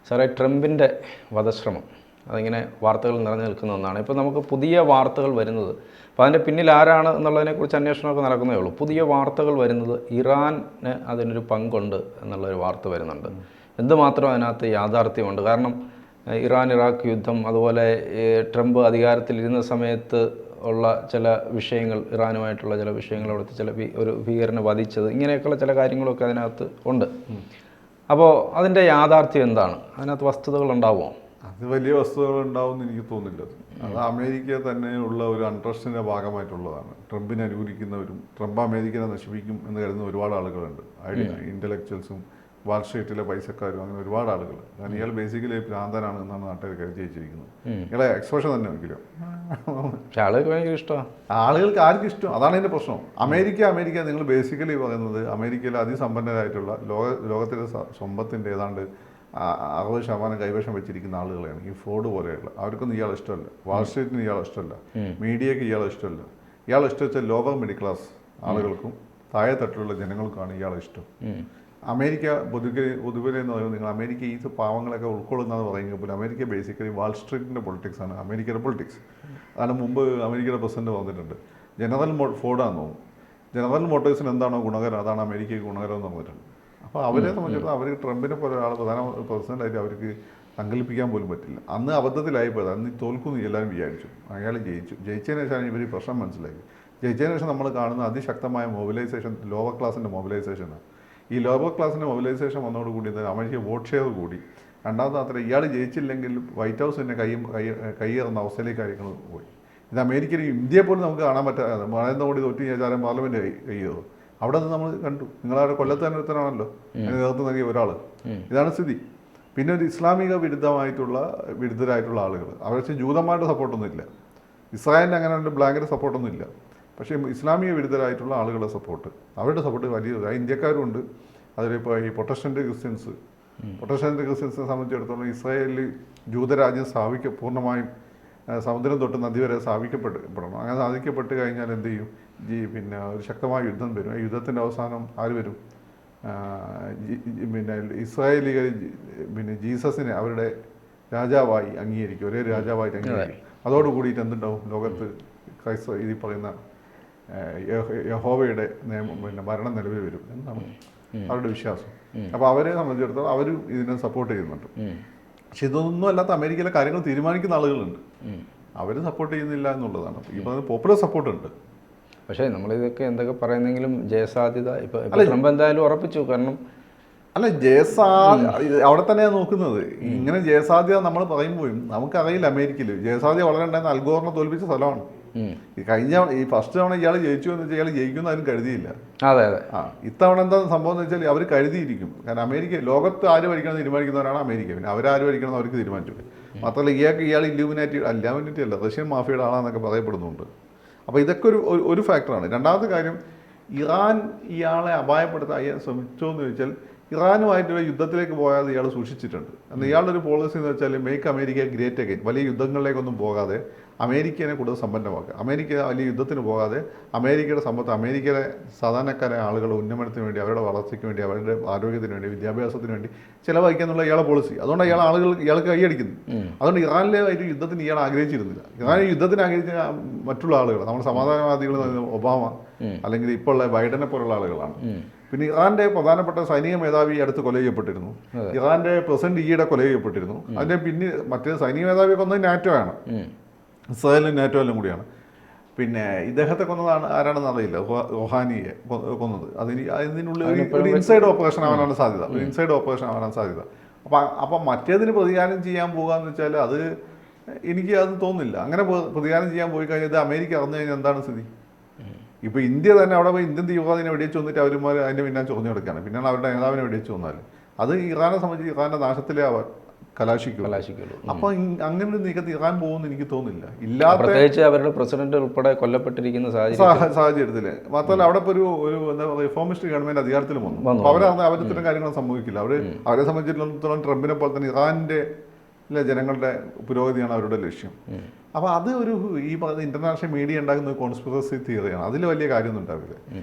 സാറേ, ട്രംപിൻ്റെ വധശ്രമം അതിങ്ങനെ വാർത്തകൾ നിറഞ്ഞു നിൽക്കുന്ന ഒന്നാണ്. ഇപ്പോൾ നമുക്ക് പുതിയ വാർത്തകൾ വരുന്നത്, അപ്പോൾ അതിൻ്റെ പിന്നിൽ ആരാണ് എന്നുള്ളതിനെക്കുറിച്ച് അന്വേഷണമൊക്കെ നടക്കുന്നേ ഉള്ളൂ. പുതിയ വാർത്തകൾ വരുന്നത് ഇറാന് അതിനൊരു പങ്കുണ്ട് എന്നുള്ളൊരു വാർത്ത വരുന്നുണ്ട്. എന്തുമാത്രം അതിനകത്ത് യാഥാർത്ഥ്യമുണ്ട്? കാരണം ഇറാൻ ഇറാഖ് യുദ്ധം, അതുപോലെ ട്രംപ് അധികാരത്തിലിരുന്ന സമയത്ത് ഉള്ള ചില വിഷയങ്ങൾ, ഇറാനുമായിട്ടുള്ള ചില വിഷയങ്ങൾ, അവിടുത്തെ ചില ഒരു ഭീകരനെ വധിച്ചത്, ഇങ്ങനെയൊക്കെയുള്ള ചില കാര്യങ്ങളൊക്കെ അതിനകത്ത് ഉണ്ട്. അപ്പോൾ അതിൻ്റെ യാഥാർത്ഥ്യം എന്താണ്? അതിനകത്ത് വസ്തുതകൾ ഉണ്ടാവുമോ? അത് വലിയ വസ്തുതകൾ ഉണ്ടാവുമെന്ന് എനിക്ക് തോന്നുന്നില്ല. അത് അമേരിക്ക തന്നെയുള്ള ഒരു അൺട്രസ്റ്റിൻ്റെ ഭാഗമായിട്ടുള്ളതാണ്. ട്രംപിനെ അനുകൂലിക്കുന്നവരും ട്രംപ് അമേരിക്കനെ നശിപ്പിക്കും എന്ന് കരുതുന്ന ഒരുപാട് ആളുകളുണ്ട്. ഇൻ്റലക്ച്വൽസും വാൾസ്ട്രീറ്റിലെ പൈസക്കാരും, അങ്ങനെ ഒരുപാട് ആളുകൾ. കാരണം ഇയാൾ ബേസിക്കലി ഭ്രാന്തനാണ് എന്നാണ് നാട്ടുകാർ കരുതി വെച്ചിരിക്കുന്നത്. ഇയാളെ എക്സ്പ്രഷൻ തന്നെ നോക്കില്ല. പക്ഷെ ആളുകൾക്ക് ഭയങ്കര ഇഷ്ടമാണ്. ആളുകൾക്ക് ആർക്കും ഇഷ്ടം, അതാണ് എൻ്റെ പ്രശ്നം. അമേരിക്ക നിങ്ങൾ ബേസിക്കലി പറയുന്നത് അമേരിക്കയിലെ അതിസമ്പന്നരായിട്ടുള്ള ലോകത്തിലെ സമ്പത്തിൻ്റെ ഏതാണ്ട് 60% കൈവശം വെച്ചിരിക്കുന്ന ആളുകളെയാണ്. ഈ ഫ്രോഡ് പോലെയുള്ള അവർക്കൊന്നും ഇയാൾ ഇഷ്ടമല്ല. വാൾസ്ട്രീറ്റിന് ഇയാൾ ഇഷ്ടമല്ല, മീഡിയക്ക് ഇയാൾ ഇഷ്ടമല്ല. ഇയാൾ ഇഷ്ടം ലോവർ മിഡിൽ ക്ലാസ് ആളുകൾക്കും താഴെ തട്ടിലുള്ള ജനങ്ങൾക്കാണ് ഇയാളെ ഇഷ്ടം. അമേരിക്ക പൊതുവെ എന്ന് പറയുന്നത്, നിങ്ങൾ അമേരിക്ക ഈ പാവങ്ങളൊക്കെ ഉൾക്കൊള്ളുന്നതെന്ന് പറയുമെങ്കിൽ പോലും അമേരിക്ക ബേസിക്കലി വാൾസ്ട്രീറ്റിൻ്റെ പൊളിറ്റിക്സ് ആണ് അമേരിക്കയുടെ പൊളിറ്റിക്സ്. അതാണ് മുമ്പ് അമേരിക്കയുടെ പ്രസിഡന്റ് പറഞ്ഞിട്ടുണ്ട്. ജനറൽ ഫോർഡാണെന്ന് തോന്നുന്നു, ജനറൽ മോട്ടോഴ്സിന് എന്താണോ ഗുണകരം അതാണ് അമേരിക്കയ്ക്ക് ഗുണകരം എന്ന് പറഞ്ഞിട്ടുണ്ട്. അപ്പോൾ അവരെ സംബന്ധിച്ചിടത്തോളം അവർ ട്രംപിനെ പോലെ ഒരാൾ പ്രധാന പ്രസിഡന്റായിട്ട് അവർക്ക് സങ്കല്പിക്കാൻ പോലും പറ്റില്ല. അന്ന് അബദ്ധത്തിലായിപ്പോയത്. അന്ന് തോൽക്കുമെന്ന് എല്ലാവരും വിചാരിച്ചു. അയാൾ ജയിച്ചതിന് ശേഷമാണ് ഇവർ പ്രശ്നം മനസ്സിലാക്കി. ജയിച്ചതിന് ശേഷം നമ്മൾ കാണുന്ന അതിശക്തമായ മൊബിലൈസേഷൻ ലോവർ ക്ലാസിൻ്റെ മൊബിലൈസേഷനാണ്. ഈ ലോവർ ക്ലാസിൻ്റെ മൊബിലൈസേഷൻ വന്നതോടുകൂടി അമേരിക്ക വോട്ട് ഷെയർ കൂടി. രണ്ടാമത്തെ മാത്രം ഇയാൾ ജയിച്ചില്ലെങ്കിൽ വൈറ്റ് ഹൗസ് തന്നെ കൈയേറുന്ന അവസ്ഥയിലേക്ക് കാര്യങ്ങൾ പോയി. ഇത് അമേരിക്കയിൽ ഇന്ത്യയെ പോലും നമുക്ക് കാണാൻ പറ്റാതെ നരേന്ദ്രമോദി തോറ്റു കഴിഞ്ഞാൽ പാർലമെൻറ്റ് കൈയേറും. അവിടെ നിന്ന് നമ്മൾ കണ്ടു. നിങ്ങളവിടെ കൊല്ലത്ത് തന്നെ ഒരുത്തനാണല്ലോ അതിന് നേതൃത്വം നൽകിയ ഒരാൾ. ഇതാണ് സ്ഥിതി. പിന്നെ ഒരു ഇസ്ലാമിക വിരുദ്ധരായിട്ടുള്ള ആളുകൾ, അവർക്ക് ജൂതന്മാരുടെ സപ്പോർട്ടൊന്നും ഇല്ല. ഇസ്രായേലിന് അങ്ങനെ ബ്ലാങ്കറ്റ് സപ്പോർട്ടൊന്നും ഇല്ല. പക്ഷേ ഇസ്ലാമിക വിരുദ്ധരായിട്ടുള്ള ആളുകളുടെ സപ്പോർട്ട്, അവരുടെ സപ്പോർട്ട് വലിയ ഇന്ത്യക്കാരും ഉണ്ട്. അതിലിപ്പോൾ ഈ പ്രൊട്ടസ്റ്റൻ്റ് ക്രിസ്ത്യൻസിനെ സംബന്ധിച്ചിടത്തോളം ഇസ്രായേലിൽ ജൂതരാജ്യം പൂർണ്ണമായും സമുദ്രം തൊട്ട് നദി വരെ സ്ഥാപിക്കപ്പെടണം. അങ്ങനെ സാധിക്കപ്പെട്ട് കഴിഞ്ഞാൽ എന്ത് ചെയ്യും? പിന്നെ ഒരു ശക്തമായ യുദ്ധം വരും. ആ യുദ്ധത്തിൻ്റെ അവസാനം ആര് വരും? പിന്നെ ഇസ്രായേലികൾ ജീസസിനെ അവരുടെ രാജാവായി അംഗീകരിക്കും, ഒരേ രാജാവായിട്ട് അംഗീകരിക്കും. അതോടുകൂടിയിട്ട് എന്തുണ്ടാവും? ലോകത്ത് ഈ പറയുന്ന യഹോവയുടെ ഭരണം നിലവിൽ വരും എന്നാണ് അവരുടെ വിശ്വാസം. അപ്പോൾ അവരെ സംബന്ധിച്ചിടത്തോളം അവരും ഇതിനെ സപ്പോർട്ട് ചെയ്യുന്നുണ്ട്. പക്ഷെ ഇതൊന്നും അല്ലാത്ത അമേരിക്കയിലെ കാര്യങ്ങൾ തീരുമാനിക്കുന്ന ആളുകളുണ്ട്, അവർ സപ്പോർട്ട് ചെയ്യുന്നില്ല എന്നുള്ളതാണ്. ഈ പറയുന്ന പോപ്പുലർ സപ്പോർട്ടുണ്ട്. പക്ഷേ നമ്മളിതൊക്കെ എന്തൊക്കെ പറയുന്നെങ്കിലും ജയസാധ്യത ഇപ്പോൾ ട്രംപ് എന്തായാലും ഉറപ്പിച്ചു. കാരണം അവിടെ തന്നെയാണ് നോക്കുന്നത്. ഇങ്ങനെ ജയസാധ്യത നമ്മൾ പറയുമ്പോഴും നമുക്കറിയില്ല. അമേരിക്കയിൽ ജയസാധ്യത വളരെ ഉണ്ടായിരുന്ന അൽഗോറിനെ തോൽപ്പിച്ച സ്ഥലമാണ്. ഈ ഫസ്റ്റ് തവണ ഇയാൾ ജയിച്ചു എന്ന് വെച്ചാൽ ഇയാൾ ജയിക്കുമെന്ന് ആരും കരുതിയില്ല. അതെ അതെ. ഇത്തവണ എന്താ സംഭവം എന്ന് വെച്ചാൽ അവർ കരുതിയിരിക്കും. കാരണം അമേരിക്ക ലോകത്ത് ആര് ഭരിക്കണം തീരുമാനിക്കുന്നവരാണ് അമേരിക്ക. പിന്നെ അവരാര് ഭരിക്കണം അവർക്ക് തീരുമാനിച്ചു. മാത്രമല്ല ഇയാൾ ഇല്യൂമിനാറ്റി അല്ല, റഷ്യൻ മാഫിയയുടെ ആളാന്നൊക്കെ പറയപ്പെടുന്നുണ്ട്. അപ്പോൾ ഇതൊക്കെ ഒരു ഫാക്ടറാണ്. രണ്ടാമത്തെ കാര്യം, ഇറാൻ ഇയാളെ അപായപ്പെടുത്താൻ ശ്രമിച്ചോ എന്ന് ചോദിച്ചാൽ ഇറാനുമായിട്ടുള്ള യുദ്ധത്തിലേക്ക് പോകാതെ ഇയാൾ സൂക്ഷിച്ചിട്ടുണ്ട്. എന്നാൽ ഇയാളുടെ ഒരു പോളിസി എന്ന് വെച്ചാൽ മേക്ക് അമേരിക്ക ഗ്രേറ്റ് അഗൈൻ. വലിയ യുദ്ധങ്ങളിലേക്കൊന്നും പോകാതെ അമേരിക്കനെ കൂടുതൽ സമ്പന്നമാക്കുക. അമേരിക്ക വലിയ യുദ്ധത്തിന് പോകാതെ അമേരിക്കയുടെ സമ്പത്ത് അമേരിക്കയിലെ സാധാരണക്കാരായ ആളുകളുടെ ഉന്നമനത്തിന് വേണ്ടി, അവരുടെ വളർച്ചയ്ക്ക് വേണ്ടി, അവരുടെ ആരോഗ്യത്തിന് വേണ്ടി, വിദ്യാഭ്യാസത്തിന് വേണ്ടി ചിലവഴിക്കാന്നുള്ള ഇയാളെ പോളിസി. അതുകൊണ്ട് ഇയാൾക്ക് കൈയടിക്കുന്നു. അതുകൊണ്ട് ഇറാനിലെ ഒരു യുദ്ധത്തിന് ഇയാൾ ആഗ്രഹിച്ചിരുന്നില്ല. ഇറാൻ യുദ്ധത്തിന് ആഗ്രഹിച്ച മറ്റുള്ള ആളുകൾ, നമ്മൾ സമാധാനവാദികൾ, ഒബാമ അല്ലെങ്കിൽ ഇപ്പോൾ ഉള്ള ബൈഡനെ പോലുള്ള ആളുകളാണ്. പിന്നെ ഇറാന്റെ പ്രധാനപ്പെട്ട സൈനിക മേധാവി അടുത്ത് കൊല ചെയ്യപ്പെട്ടിരുന്നു. ഇറാന്റെ പ്രസിഡന്റ് ഈയിടെ കൊല ചെയ്യപ്പെട്ടിരുന്നു. അതിന്റെ പിന്നെ മറ്റേ സൈനിക മേധാവിയെ കൊന്നത് നാറ്റോ ആണ്, ഇസ്രായേലും നാറ്റോ എല്ലാം കൂടിയാണ്. പിന്നെ ഇദ്ദേഹത്തെ കൊന്നതാണ് ആരാണെന്ന് അറിയില്ല, റൊഹാനിയെ കൊന്നത്. അതിനുള്ളിൽ ഒരു ഇൻസൈഡ് ഓപ്പറേഷൻ ആവാനാണ് സാധ്യത. അപ്പം മറ്റേതിന് പ്രതികാരം ചെയ്യാൻ പോകാന്ന് വെച്ചാൽ എനിക്ക് അത് തോന്നുന്നില്ല. അങ്ങനെ പ്രതികാരം ചെയ്യാൻ പോയി കഴിഞ്ഞാൽ ഇത് അമേരിക്ക അറിഞ്ഞു കഴിഞ്ഞാൽ എന്താണ് സ്ഥിതി? ഇപ്പോൾ ഇന്ത്യ തന്നെ അവിടെ പോയി ഇന്ത്യൻ തീവ്രവാദിനെ വെടിവെച്ച് വന്നിട്ട് അവരുമാർ അതിൻ്റെ പിന്നാലെ ചൊറിഞ്ഞു കിടക്കുകയാണ്. പിന്നെയാണ് അവരുടെ നേതാവിനെ വെടിവെച്ച് വന്നാൽ അത് ഇറാനെ സംബന്ധിച്ച് ഇറാൻ്റെ നാശത്തിലേ കലാശിക്കുള്ളൂ. അപ്പോൾ അങ്ങനെ ഒരു നീക്കത്തിൽ ഇറാൻ പോകുമെന്ന് എനിക്ക് തോന്നുന്നില്ല. പ്രത്യേകിച്ച് അവരുടെ പ്രസിഡന്റ് ഉൾപ്പെടെ കൊല്ലപ്പെട്ടിരിക്കുന്ന സാഹചര്യത്തിൽ മാത്രമല്ല അവിടെ ഇപ്പോൾ ഒരു എന്താ പറയുക റിഫോമിസ്റ്റ് ഗവൺമെന്റ് അധികാരത്തിൽ വന്നു. അപ്പോൾ അവരിത്തരം കാര്യങ്ങൾ സംഭവിക്കില്ല. അവരെ സംബന്ധിച്ചിടത്തോളം ട്രംപിനെ പോലെ തന്നെ ഇറാൻ്റെ ജനങ്ങളുടെ പുരോഗതിയാണ് അവരുടെ ലക്ഷ്യം. അപ്പോൾ അത് ഈ പറയുന്ന ഇന്റർനാഷണൽ മീഡിയ ഉണ്ടാക്കുന്ന ഒരു കോൺസ്പിറസി തിയറിയാണ്. അതിൽ വലിയ കാര്യമൊന്നും ഉണ്ടാവില്ല.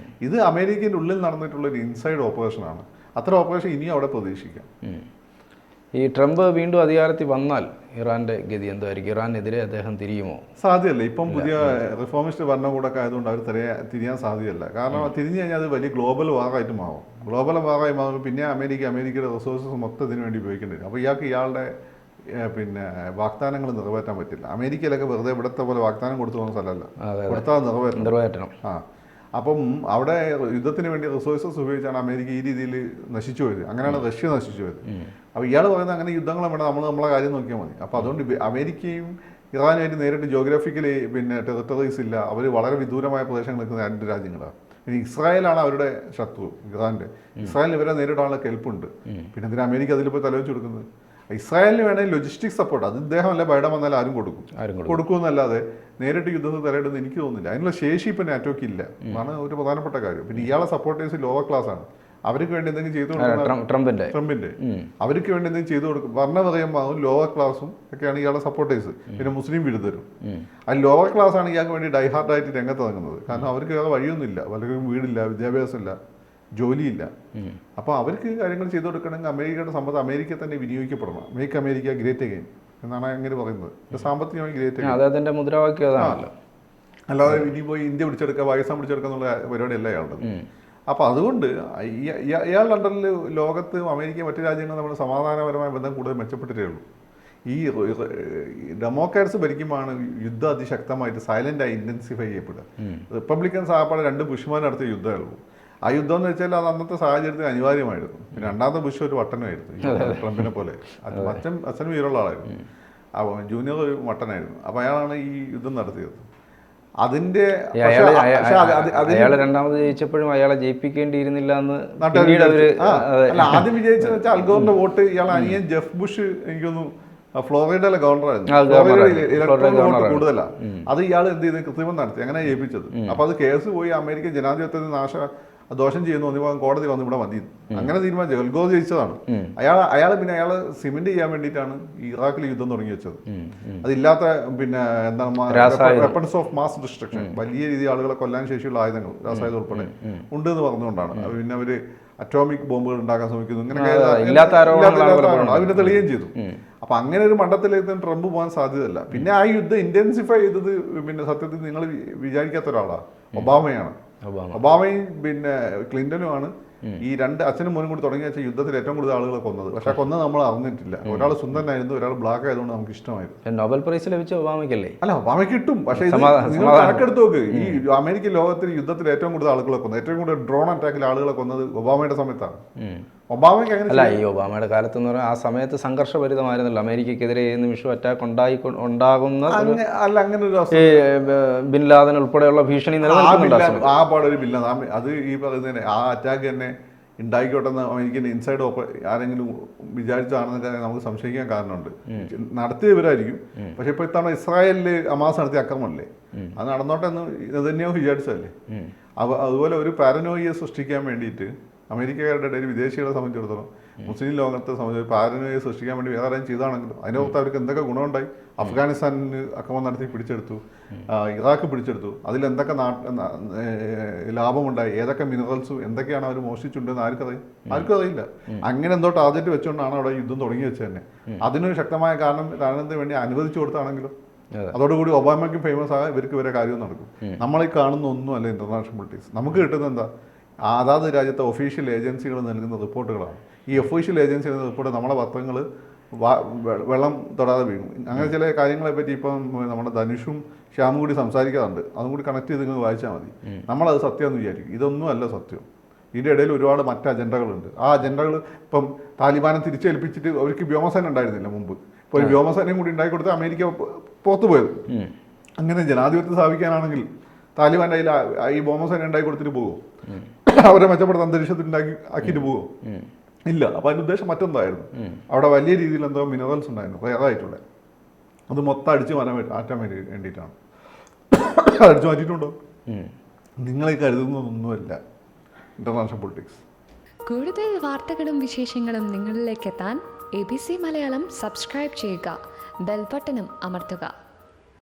ഇത് അമേരിക്കൻ്റെ ഉള്ളിൽ നടന്നിട്ടുള്ള ഒരു ഇൻസൈഡ് ഓപ്പറേഷനാണ്. അത്ര ഓപ്പറേഷൻ ഇനിയും അവിടെ പ്രതീക്ഷിക്കാം. ഈ ട്രംപ് വീണ്ടും അധികാരത്തിൽ വന്നാൽ ഇറാൻ്റെ ഗതി എന്തായിരിക്കും? ഇറാനെതിരെ അദ്ദേഹം തിരിയുമോ? സാധ്യമല്ല. ഇപ്പം പുതിയ റിഫോമിസ്റ്റ് ഭരണകൂടമൊക്കെ ആയതുകൊണ്ട് അവർ തിരിയാൻ സാധ്യതയല്ല. കാരണം തിരിഞ്ഞു കഴിഞ്ഞാൽ അത് വലിയ ഗ്ലോബൽ വാറായിട്ട് മാറും. ഗ്ലോബൽ വാറായി മാറും. പിന്നെ അമേരിക്കയുടെ റിസോഴ്സസ് മൊത്തം ഇതിനു വേണ്ടി ഉപയോഗിക്കേണ്ടി വരും. അപ്പോൾ ഇയാളുടെ വാഗ്ദാനങ്ങൾ നിറവേറ്റാൻ പറ്റില്ല. അമേരിക്കയിലൊക്കെ വെറുതെ ഇവിടുത്തെ പോലെ വാഗ്ദാനം കൊടുത്തു പോകുന്ന സ്ഥലമല്ല, കൊടുത്താൽ നിറവേറ്റണം. അപ്പം അവിടെ യുദ്ധത്തിന് വേണ്ടി റിസോഴ്സസ് ഉപയോഗിച്ചാണ് അമേരിക്ക ഈ രീതിയിൽ നശിച്ചു പോയത്. അങ്ങനെയാണ് റഷ്യ നശിച്ചു പോയത്. അപ്പോൾ ഇയാൾ പറയുന്നത് അങ്ങനെ യുദ്ധങ്ങൾ വേണ്ട, നമ്മളെ കാര്യം നോക്കിയാൽ മതി. അപ്പോൾ അതുകൊണ്ട് അമേരിക്കയും ഇറാനുമായിട്ട് നേരിട്ട് ജോഗ്രഫിക്കലി ടെറിട്ടറീസ് ഇല്ല. അവർ വളരെ വിദൂരമായ പ്രദേശങ്ങൾ നിൽക്കുന്ന രണ്ട് രാജ്യങ്ങളാണ്. ഇനി ഇസ്രായേലാണ് അവരുടെ ശത്രു, ഇറാൻ്റെ. ഇസ്രായേലിന് ഇവരെ നേരിടാനുള്ള കെൽപ്പുണ്ട്. പിന്നെ എന്തിനാ അമേരിക്ക അതിലിപ്പോൾ തലവെച്ച് കൊടുക്കുന്നത്? ഇസ്രായേലിന് വേണമെങ്കിൽ ലോജിസ്റ്റിക് സപ്പോർട്ട് അത് ഇദ്ദേഹം അല്ല ബൈഡൻ വന്നാൽ ആരും കൊടുക്കുമെന്നല്ലാതെ നേരിട്ട് യുദ്ധത്തിൽ തലയിടുന്നത് എനിക്ക് തോന്നുന്നില്ല. അതിനുള്ള ശേഷി ഇപ്പം നാറ്റോയ്ക്ക് ഇല്ല എന്നാണ് ഒരു പ്രധാനപ്പെട്ട കാര്യം. പിന്നെ ഇയാളെ സപ്പോർട്ടേഴ്സ് ലോവർ ക്ലാസ് ആണ്. അവർക്ക് വേണ്ടി എന്തെങ്കിലും ചെയ്തു കൊടുക്കും. ട്രംപിന്റെ അവർക്ക് വേണ്ടി എന്തെങ്കിലും ചെയ്തു കൊടുക്കും. പറയുമ്പോൾ ലോവർ ക്ലാസ്സും ഒക്കെയാണ് ഇയാളെ സപ്പോർട്ടേഴ്സ്. പിന്നെ മുസ്ലിം വിരുദ്ധരും. ആ ലോവർ ക്ലാസ് ആണ് ഇയാൾക്ക് വേണ്ടി ഡൈഹാർഡായിട്ട് രംഗത്ത് ഇറങ്ങുന്നത്. കാരണം അവർക്ക് വേറെ വഴിയൊന്നുമില്ല. പലർക്കും വീടില്ല, വിദ്യാഭ്യാസമില്ല, ജോലിയില്ല. അപ്പോൾ അവർക്ക് കാര്യങ്ങൾ ചെയ്തു കൊടുക്കണമെങ്കിൽ അമേരിക്കയുടെ സമ്പത്ത് അമേരിക്ക തന്നെ വിനിയോഗിക്കപ്പെടണം. മേക്ക് അമേരിക്ക ഗ്രേറ്റ് അഗെയിൻ എന്നാണ് അങ്ങനെ പറയുന്നത്. സാമ്പത്തികമായി ഗ്രേറ്റ് അഗെയിൻ അതിന്റെ മുദ്രാവാക്യം. അല്ലാതെ ഇനി പോയി ഇന്ത്യ പിടിച്ചെടുക്കുക, പാകിസ്ഥാൻ പിടിച്ചെടുക്കുക എന്നുള്ള പരിപാടിയല്ല ഇയാളുടെ. അപ്പോൾ അതുകൊണ്ട് ഇയാളുടെ അണ്ടറിൽ ലോകത്ത് അമേരിക്ക മറ്റു രാജ്യങ്ങൾ നമ്മുടെ സമാധാനപരമായ ബന്ധം കൂടുതൽ മെച്ചപ്പെട്ടിട്ടേ ഉള്ളൂ. ഈ ഡെമോക്രാറ്റ്സ് ഭരിക്കുമ്പോഴാണ് യുദ്ധം അതിശക്തമായിട്ട് സൈലൻ്റായി ഇൻറ്റൻസിഫൈ ചെയ്യപ്പെടുക. റിപ്പബ്ലിക്കൻസ് ആപ്പാടെ 2 ബുഷ്മാർ നടത്തിയ യുദ്ധമേ ഉള്ളൂ. ആ യുദ്ധം എന്ന് വെച്ചാൽ അത് അന്നത്തെ സാഹചര്യത്തിൽ അനിവാര്യമായിരുന്നു. രണ്ടാമത്തെ ബുഷ് ഒരു വട്ടനായിരുന്നു, ട്രംപിനെ പോലെ. അച്ഛനും വീരുള്ള ആളായിരുന്നു. ജൂനിയർ ഒരു വട്ടനായിരുന്നു. അപ്പോൾ അയാളാണ് ഈ യുദ്ധം നടത്തിയത്. അതിന്റെ രണ്ടാമത് ജയിച്ചപ്പോഴും അയാളെ ജയിപ്പിക്കേണ്ടിയിരുന്നില്ല എന്ന് ആദ്യം വിജയിച്ചെന്ന് വെച്ചാൽ അൽഗോറിന്റെ വോട്ട് ഇയാളെ അനിയൻ ജെഫ് ബുഷ് എനിക്കൊന്നും ഫ്ലോറിഡയിലെ ഗവർണറായിരുന്നു. ഇലക്ട്രോണിക് വോട്ട് കൂടുതലാണ്. അത് ഇയാൾ എന്ത് ചെയ്ത് കൃത്രിമം നടത്തി, അങ്ങനെ ജയിപ്പിച്ചത്. അപ്പൊ അത് കേസ് പോയി അമേരിക്കൻ ജനാധിപത്യത്തിന് ദോഷം ചെയ്യുന്നു ഒന്നിപ്പോൾ കോടതി വന്ന് ഇവിടെ വന്നിരുന്നു. അങ്ങനെ തീരുമാനിച്ചു. അൽഗോർ ജയിച്ചതാണ്. അയാൾ സിമെന്റ് ചെയ്യാൻ വേണ്ടിയിട്ടാണ് ഇറാഖിൽ യുദ്ധം തുടങ്ങി വെച്ചത്. അതില്ലാത്ത എന്താണ് വെപ്പൺസ് ഓഫ് മാസ് ഡിസ്ട്രക്ഷൻ, വലിയ രീതിയിൽ ആളുകളെ കൊല്ലാൻ ശേഷിയുള്ള ആയുധങ്ങൾ, രാസായുധം ഉൾപ്പെടെ ഉണ്ട് എന്ന് പറഞ്ഞുകൊണ്ടാണ്. പിന്നെ അവര് അറ്റോമിക് ബോംബുകൾ ഉണ്ടാക്കാൻ ശ്രമിക്കുന്നു. ഇങ്ങനെ അതിനെ തെളിയുകയും ചെയ്തു. അപ്പൊ അങ്ങനെ ഒരു മണ്ഡലത്തിലേക്ക് ട്രംപ് പോകാൻ സാധ്യതയല്ല. പിന്നെ ആ യുദ്ധം ഇന്റൻസിഫൈ ചെയ്തത് സത്യത്തിൽ നിങ്ങൾ വിചാരിക്കാത്ത ഒരാളാണ്, ഒബാമയാണ്. ഒബാമയും ക്ലിന്റനുമാണ് ഈ 2 അച്ഛനും മോനും കൂടി തുടങ്ങി വെച്ച യുദ്ധത്തിൽ ഏറ്റവും കൂടുതൽ ആളുകളെ കൊന്നത്. പക്ഷെ കൊന്നത് നമ്മൾ അറിഞ്ഞിട്ടില്ല. ഒരാൾ സുന്ദരനായിരുന്നു, ഒരാൾ ബ്ലാക്ക് ആയതുകൊണ്ട് നമുക്ക് ഇഷ്ടമായിരുന്നു. നോബൽ പ്രൈസ് ലഭിച്ച ഒബാമയ്ക്കല്ലേ? അല്ല, ഒബാമയ്ക്ക് കിട്ടും. പക്ഷേ നിങ്ങൾ കണക്കെടുത്ത് നോക്ക്, ഈ അമേരിക്കൻ ലോകത്തിൽ യുദ്ധത്തിൽ ഏറ്റവും കൂടുതൽ ആളുകളെ കൊന്നത്, ഏറ്റവും കൂടുതൽ ഡ്രോൺ അറ്റാക്കിൽ ആളുകളെ കൊന്നത് ഒബാമയുടെ സമയത്താണ്. ഒബാമയ്ക്ക് അങ്ങനെ അല്ല, ഈ ഒബാമയുടെ കാലത്ത് എന്ന് പറഞ്ഞാൽ ആ സമയത്ത് സംഘർഷഭരിതമായിരുന്നല്ലോ. അമേരിക്കക്കെതിരെ ഏത് നിമിഷം അറ്റാക്ക് ഉണ്ടാകുന്ന ബിൻ ലാദൻ ഉൾപ്പെടെയുള്ള ഭീഷണി നിലനിൽക്കുന്നുണ്ട്. ആ പാടൊരു ബില്ല അത് ഈ പറയുന്നതിന് ആ അറ്റാക്ക് തന്നെ ഉണ്ടായിക്കോട്ടെ എന്ന് അമേരിക്കൻ ഇൻസൈഡ് ആരെങ്കിലും വിചാരിച്ചാണെന്നൊക്കെ നമുക്ക് സംശയിക്കാൻ കാരണമുണ്ട്. നടത്തിയവരായിരിക്കും. പക്ഷെ ഇപ്പോൾ ഇത്തവണ ഇസ്രായേലിൽ ഹമാസ് നടത്തിയ അക്രമമല്ലേ, അത് നടന്നോട്ടെ എന്ന് നെതന്യാഹു വിചാരിച്ചതല്ലേ. അതുപോലെ ഒരു പാരനോയിയെ സൃഷ്ടിക്കാൻ വേണ്ടിയിട്ട് അമേരിക്കക്കാരുടെ ഇടയിൽ വിദേശികളെ സംബന്ധിച്ചിടത്തോളം, മുസ്ലിം ലോകത്തെ സംബന്ധിച്ച് പാരനോയെ സൃഷ്ടിക്കാൻ വേണ്ടി വേറെ ആരെയും ചെയ്താണെങ്കിലും അതിൻ്റെ പുറത്ത് അവർക്ക് എന്തൊക്കെ ഗുണമുണ്ടായി. അഫ്ഗാനിസ്ഥാനിന് അക്രമം നടത്തി പിടിച്ചെടുത്തു, ഇറാഖ് പിടിച്ചെടുത്തു. അതിലെന്തൊക്കെ ലാഭമുണ്ടായി, ഏതൊക്കെ മിനറൽസും എന്തൊക്കെയാണ് അവർ മോഷ്ടിച്ചിട്ടുണ്ടെന്ന് ആർക്കും അറിയില്ല. അങ്ങനെ എന്തോ ടാർഗറ്റ് വെച്ചുകൊണ്ടാണ് അവിടെ യുദ്ധം തുടങ്ങി വെച്ചത് തന്നെ. അതിനൊരു ശക്തമായ കാരണത്തിന് വേണ്ടി അനുവദിച്ചു കൊടുത്താണെങ്കിലും അതോടുകൂടി ഒബാമയ്ക്കും ഫേമസ് ആകാൻ ഇവർക്ക് ഇവരെ കാര്യവും നടക്കും. നമ്മളീ കാണുന്ന ഒന്നുമല്ല ഇന്റർനാഷണൽ പൊളിറ്റിക്സ്. നമുക്ക് കിട്ടുന്നത് എന്താ? അതാത് രാജ്യത്തെ ഒഫീഷ്യൽ ഏജൻസികൾ നൽകുന്ന റിപ്പോർട്ടുകളാണ്. ഈ ഒഫീഷ്യൽ ഏജൻസി നൽകുന്ന റിപ്പോർട്ട് നമ്മളെ പത്രങ്ങൾ വെള്ളം തൊടാതെ വീണു. അങ്ങനെ ചില കാര്യങ്ങളെ പറ്റി ഇപ്പം നമ്മുടെ ധനുഷും ശ്യാമും കൂടി സംസാരിക്കാറുണ്ട്. അതും കൂടി കണക്ട് ചെയ്ത് നിങ്ങൾ വായിച്ചാൽ മതി. നമ്മളത് സത്യമെന്ന് വിചാരിക്കും. ഇതൊന്നും അല്ല സത്യം. ഇതിൻ്റെ ഇടയിൽ ഒരുപാട് മറ്റ് അജണ്ടകളുണ്ട്. ആ അജണ്ടകൾ ഇപ്പം താലിബാനെ തിരിച്ചേൽപ്പിച്ചിട്ട് അവർക്ക് വ്യോമസേന ഉണ്ടായിരുന്നില്ല മുമ്പ്. ഇപ്പോൾ ഒരു വ്യോമസേനയും കൂടി ഉണ്ടായിക്കൊടുത്ത് അമേരിക്ക പുറത്തു പോയത്. അങ്ങനെ ജനാധിപത്യം സ്ഥാപിക്കാനാണെങ്കിൽ താലിബാൻ്റെ ഈ വ്യോമസേന ഉണ്ടാക്കി കൊടുത്തിട്ട് പോകുമോ? അവരെ മെച്ചപ്പെടുത്ത അന്തരീക്ഷത്തിൽ ആക്കിയിട്ട് പോകുമോ? ഇല്ല. അപ്പോൾ അതിൻ്റെ ഉദ്ദേശം മറ്റൊന്നായിരുന്നു. അവിടെ വലിയ രീതിയിൽ എന്തോ മിനറൽസ് ഉണ്ടായിരുന്നു റയറായിട്ടുള്ള. അത് മൊത്തം അടിച്ചു മാറ്റാൻ വേണ്ടിയിട്ടാണ്. അടിച്ചു മാറ്റിയിട്ടുണ്ടോ? നിങ്ങളെ കരുതുന്നതൊന്നുമല്ല ഇന്റർനാഷണൽ പൊളിറ്റിക്സ്. കൂടുതൽ വാർത്തകളും വിശേഷങ്ങളും നിങ്ങളിലേക്ക് എത്താൻ ABC മലയാളം സബ്സ്ക്രൈബ് ചെയ്യുക, ബെൽ ബട്ടണും അമർത്തുക.